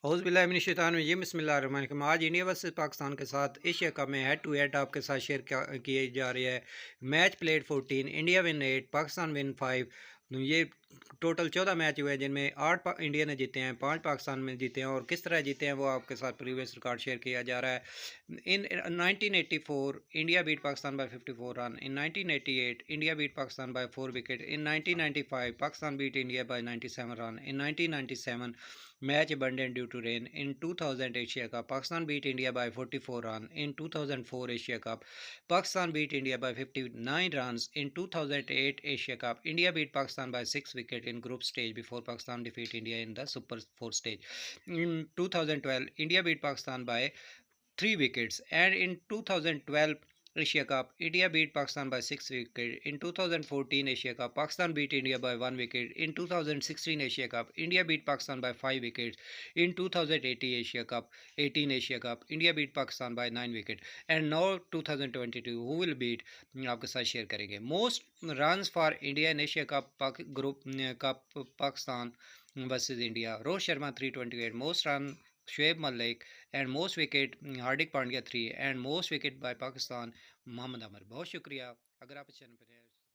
اعوذ باللہ من الشیطان الرجیم بسم اللہ الرحمن الرحیم۔ آج انڈیا ورسز پاکستان کے ساتھ ایشیا کپ میں ہیڈ ٹو ہیڈ آپ کے ساتھ شیئر کیے جا رہی ہے۔ Match played 14، India won 8، Pakistan won 5۔ یہ ٹوٹل 14 میچ ہوئے ہیں جن میں 8 انڈیا نے جیتے ہیں، 5 پاکستان میں جیتے ہیں، اور کس طرح جیتے ہیں وہ آپ کے ساتھ پریویس ریکارڈ شیئر کیا جا رہا ہے۔ In 1984 India beat Pakistan by 54 run, in 1988 India beat Pakistan by 4 wicket, in 1995 Pakistan beat India by 97 run, in 1997 match abandoned due to rain. In 2000 Asia Cup, Pakistan beat India by 44 runs. In 2004 Asia Cup, Pakistan beat India by 59 runs. In 2008 Asia Cup, India beat Pakistan by 6 wickets in group stage before Pakistan defeat India in the Super 4 stage. In 2012, India beat Pakistan by 3 wickets. And in 2012 Asia Cup, India beat Pakistan by 6 wickets. In 2014 Asia Cup, Pakistan beat India by 1 wicket. In 2016 Asia Cup, India beat Pakistan by 5 wickets. In 2018 Asia Cup, India beat Pakistan by 9 wickets. And now 2022, who will beat? آپ کے ساتھ share کریں گے۔ Most runs for India in Asia cup group cup Pakistan versus India: Rohit Sharma 328، most run Shoaib Malik, and most wicket Hardik Pandya 3، and most wicket by Pakistan Mohammad Amir. بہت شکریہ۔ اگر آپ اس channel پر